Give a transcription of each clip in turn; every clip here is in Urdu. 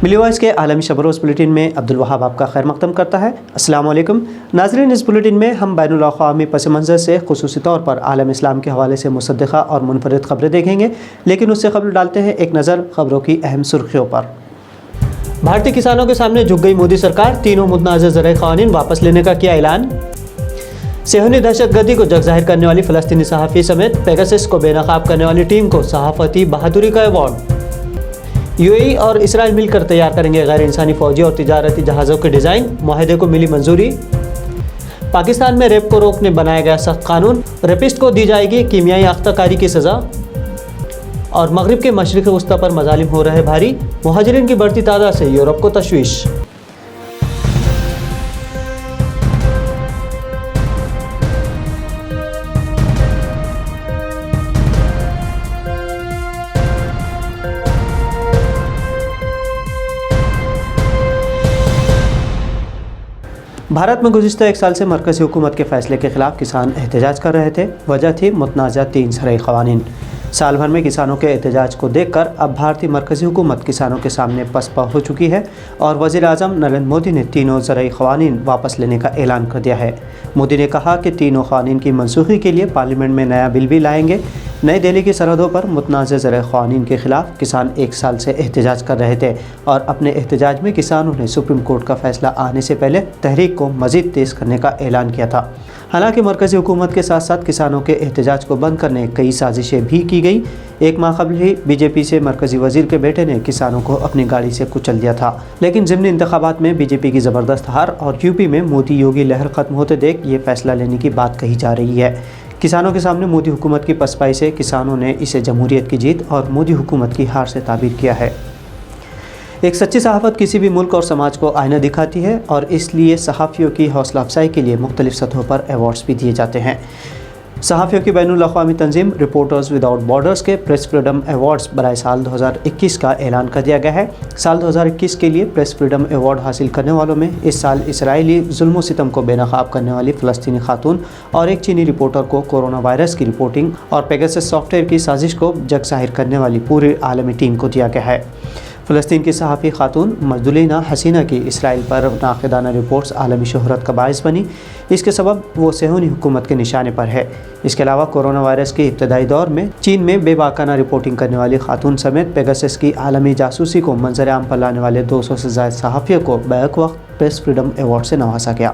ملی وائس کے عالمی شب روز بلیٹن میں عبدالوہاب آپ کا خیر مقدم کرتا ہے۔ السلام علیکم ناظرین، اس بلیٹن میں ہم بین الاقوامی پس منظر سے خصوصی طور پر عالم اسلام کے حوالے سے مصدقہ اور منفرد خبریں دیکھیں گے، لیکن اس سے قبل ڈالتے ہیں ایک نظر خبروں کی اہم سرخیوں پر۔ بھارتی کسانوں کے سامنے جھک گئی مودی سرکار، تینوں متنازع زرعی قوانین واپس لینے کا کیا اعلان۔ صہیونی دہشت گردی کو جگ ظاہر کرنے والی فلسطینی صحافی سمیت پیگاسس کو بے نقاب کرنے والی ٹیم کو صحافتی بہادری کا ایوارڈ۔ یو اے ای اور اسرائیل مل کر تیار کریں گے غیر انسانی فوجی اور تجارتی جہازوں کے ڈیزائن، معاہدے کو ملی منظوری۔ پاکستان میں ریپ کو روکنے بنایا گیا سخت قانون، ریپسٹ کو دی جائے گی کیمیائی آختہ کاری کی سزا۔ اور مغرب کے مشرق وسطی پر مظالم ہو رہے بھاری، مہاجرین کی بڑھتی تعداد سے یورپ کو تشویش۔ بھارت میں گزشتہ ایک سال سے مرکزی حکومت کے فیصلے کے خلاف کسان احتجاج کر رہے تھے۔ وجہ تھی متنازع 3 زرعی قوانین۔ سال بھر میں کسانوں کے احتجاج کو دیکھ کر اب بھارتی مرکزی حکومت کسانوں کے سامنے پسپا ہو چکی ہے اور وزیر اعظم نریندر مودی نے تینوں زرعی قوانین واپس لینے کا اعلان کر دیا ہے۔ مودی نے کہا کہ تینوں قوانین کی منسوخی کے لیے پارلیمنٹ میں نیا بل بھی لائیں گے۔ نئی دہلی کی سرحدوں پر متنازع زرعی قوانین کے خلاف کسان ایک سال سے احتجاج کر رہے تھے اور اپنے احتجاج میں کسانوں نے سپریم کورٹ کا فیصلہ آنے سے پہلے تحریک کو مزید تیز کرنے کا اعلان کیا تھا۔ حالانکہ مرکزی حکومت کے ساتھ ساتھ کسانوں کے احتجاج کو بند کرنے کئی سازشیں بھی کی گئی۔ ایک ماہ قبل ہی بی جے پی سے مرکزی وزیر کے بیٹے نے کسانوں کو اپنی گاڑی سے کچل دیا تھا، لیکن ضمنی انتخابات میں بی جے پی کی زبردست ہار اور یو پی میں مودی یوگی لہر ختم ہوتے دیکھ یہ فیصلہ لینے کی بات کہی جا رہی ہے۔ کسانوں کے سامنے مودی حکومت کی پسپائی سے کسانوں نے اسے جمہوریت کی جیت اور مودی حکومت کی ہار سے تعبیر کیا ہے۔ ایک سچی صحافت کسی بھی ملک اور سماج کو آئینہ دکھاتی ہے اور اس لیے صحافیوں کی حوصلہ افزائی کے لیے مختلف سطحوں پر ایوارڈز بھی دیے جاتے ہیں۔ صحافیوں کی بین الاقوامی تنظیم رپورٹرز وداؤٹ بارڈرز کے پریس فریڈم ایوارڈز برائے سال 2021 کا اعلان کر دیا گیا ہے۔ سال 2021 کے لیے پریس فریڈم ایوارڈ حاصل کرنے والوں میں اس سال اسرائیلی ظلم و ستم کو بے نقاب کرنے والی فلسطینی خاتون اور ایک چینی رپورٹر کو کورونا وائرس کی رپورٹنگ اور پیگاسس سافٹ ویئر کی سازش کو جگ ظاہر کرنے والی پوری عالمی ٹیم کو دیا گیا ہے۔ فلسطین کی صحافی خاتون مجدلینا حسینہ کی اسرائیل پر ناقدانہ رپورٹس عالمی شہرت کا باعث بنی۔ اس کے سبب وہ صہیونی حکومت کے نشانے پر ہے۔ اس کے علاوہ کورونا وائرس کے ابتدائی دور میں چین میں بے باکانہ رپورٹنگ کرنے والی خاتون سمیت پیگاسس کی عالمی جاسوسی کو منظر عام پر لانے والے 200 سے زائد صحافیوں کو بیک وقت پریس فریڈم ایوارڈ سے نوازا گیا۔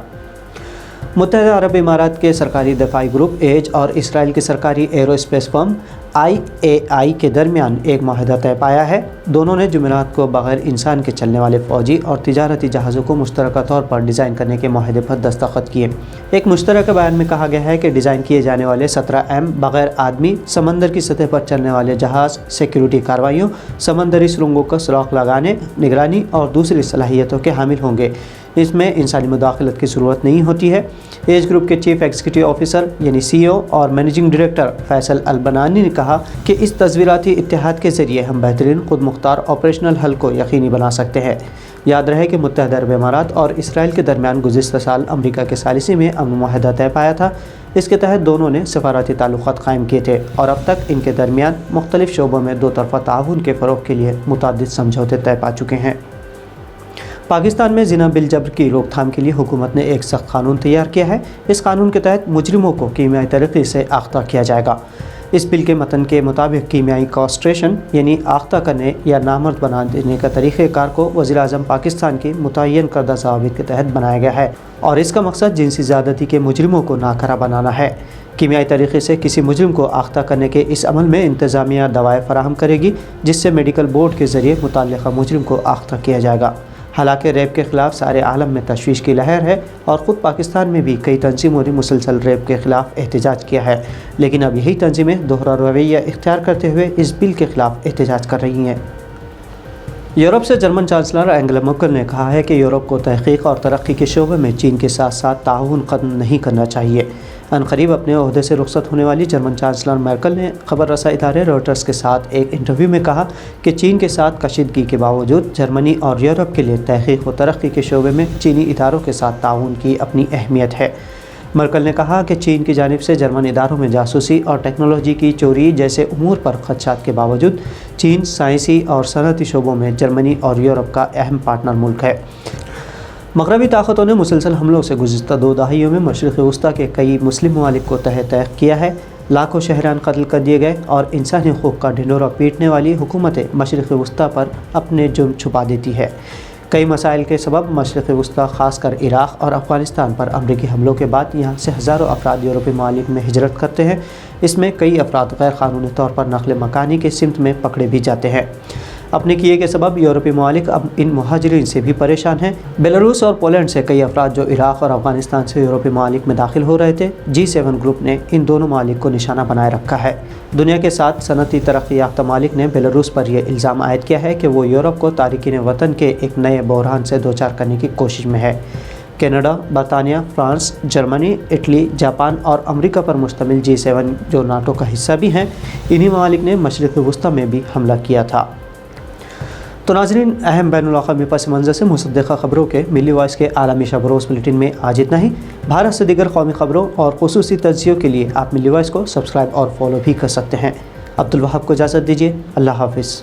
متحدہ عرب امارات کے سرکاری دفاعی گروپ ایج اور اسرائیل کے سرکاری ایرو اسپیس فرم IAI کے درمیان ایک معاہدہ طے پایا ہے۔ دونوں نے جمعرات کو بغیر انسان کے چلنے والے فوجی اور تجارتی جہازوں کو مشترکہ طور پر ڈیزائن کرنے کے معاہدے پر دستخط کیے۔ ایک مشترکہ بیان میں کہا گیا ہے کہ ڈیزائن کیے جانے والے 17M بغیر آدمی سمندر کی سطح پر چلنے والے جہاز سیکیورٹی کارروائیوں، سمندری سرنگوں کا سراغ لگانے، نگرانی اور دوسری صلاحیتوں کے حامل ہوں گے۔ اس میں انسانی مداخلت کی ضرورت نہیں ہوتی ہے۔ ایج گروپ کے چیف ایگزیکٹو آفیسر یعنی CEO اور مینیجنگ ڈائریکٹر فیصل البنانی نے کہا کہ اس تصویراتی اتحاد کے ذریعے ہم بہترین خود مختار آپریشنل حل کو یقینی بنا سکتے ہیں۔ یاد رہے کہ متحدہ عرب امارات اور اسرائیل کے درمیان گزشتہ سال امریکہ کے ثالثی میں امن معاہدہ طے پایا تھا۔ اس کے تحت دونوں نے سفارتی تعلقات قائم کیے تھے اور اب تک ان کے درمیان مختلف شعبوں میں دو طرفہ تعاون کے فروغ کے لیے متعدد سمجھوتے طے پا چکے ہیں۔ پاکستان میں زنا بالجبر کی روک تھام کے لیے حکومت نے ایک سخت قانون تیار کیا ہے۔ اس قانون کے تحت مجرموں کو کیمیائی طریقے سے آختہ کیا جائے گا۔ اس بل کے متن کے مطابق کیمیائی کاسٹریشن یعنی آختہ کرنے یا نامرد بنا دینے کا طریقہ کار کو وزیر اعظم پاکستان کی متعین کردہ ضوابط کے تحت بنایا گیا ہے اور اس کا مقصد جنسی زیادتی کے مجرموں کو ناکارہ بنانا ہے۔ کیمیائی طریقے سے کسی مجرم کو آختہ کرنے کے اس عمل میں انتظامیہ دوائیں فراہم کرے گی، جس سے میڈیکل بورڈ کے ذریعے متعلقہ مجرم کو آختہ کیا جائے گا۔ حالانکہ ریپ کے خلاف سارے عالم میں تشویش کی لہر ہے اور خود پاکستان میں بھی کئی تنظیموں نے مسلسل ریپ کے خلاف احتجاج کیا ہے، لیکن اب یہی تنظیمیں دوہرا رویہ اختیار کرتے ہوئے اس بل کے خلاف احتجاج کر رہی ہیں۔ یورپ سے جرمن چانسلر اینگلا مرکل نے کہا ہے کہ یورپ کو تحقیق اور ترقی کے شعبے میں چین کے ساتھ ساتھ تعاون ختم نہیں کرنا چاہیے۔ عنقریب اپنے عہدے سے رخصت ہونے والی جرمن چانسلر مرکل نے خبر رساں ادارے رویٹرز کے ساتھ ایک انٹرویو میں کہا کہ چین کے ساتھ کشیدگی کے باوجود جرمنی اور یورپ کے لیے تحقیق و ترقی کے شعبے میں چینی اداروں کے ساتھ تعاون کی اپنی اہمیت ہے۔ مرکل نے کہا کہ چین کی جانب سے جرمن اداروں میں جاسوسی اور ٹیکنالوجی کی چوری جیسے امور پر خدشات کے باوجود چین سائنسی اور صنعتی شعبوں میں جرمنی اور یورپ کا اہم پارٹنر ملک ہے۔ مغربی طاقتوں نے مسلسل حملوں سے گزشتہ 2 دہائیوں میں مشرق وسطیٰ کے کئی مسلم ممالک کو تحت تحق کیا ہے۔ لاکھوں شہریان قتل کر دیے گئے اور انسانی حقوق کا ڈھنڈورا پیٹنے والی حکومتیں مشرق وسطیٰ پر اپنے جرم چھپا دیتی ہے۔ کئی مسائل کے سبب مشرق وسطیٰ خاص کر عراق اور افغانستان پر امریکی حملوں کے بعد یہاں سے ہزاروں افراد یورپی ممالک میں ہجرت کرتے ہیں۔ اس میں کئی افراد غیر قانونی طور پر نقل مکانی کی سمت میں پکڑے بھی جاتے ہیں۔ اپنے کیے کے سبب یورپی ممالک اب ان مہاجرین سے بھی پریشان ہیں۔ بیلاروس اور پولینڈ سے کئی افراد جو عراق اور افغانستان سے یورپی ممالک میں داخل ہو رہے تھے، G7 گروپ نے ان دونوں ممالک کو نشانہ بنائے رکھا ہے۔ دنیا کے 7 صنعتی ترقی یافتہ ممالک نے بیلاروس پر یہ الزام عائد کیا ہے کہ وہ یورپ کو تارکین وطن کے ایک نئے بحران سے دوچار کرنے کی کوشش میں ہے۔ کینیڈا، برطانیہ، فرانس، جرمنی، اٹلی، جاپان اور امریکہ پر مشتمل G7 جو ناٹو کا حصہ بھی ہیں، انہی ممالک نے مشرق وسطیٰ میں بھی حملہ کیا تھا۔ تو ناظرین، اہم بین الاقوامی پس منظر سے مصدقہ خبروں کے ملی وائس کے عالمی شب روز بلیٹن میں آج اتنا ہی۔ بھارت سے دیگر قومی خبروں اور خصوصی تجزیوں کے لیے آپ ملی وائس کو سبسکرائب اور فالو بھی کر سکتے ہیں۔ عبدالوہاب کو اجازت دیجیے۔ اللہ حافظ۔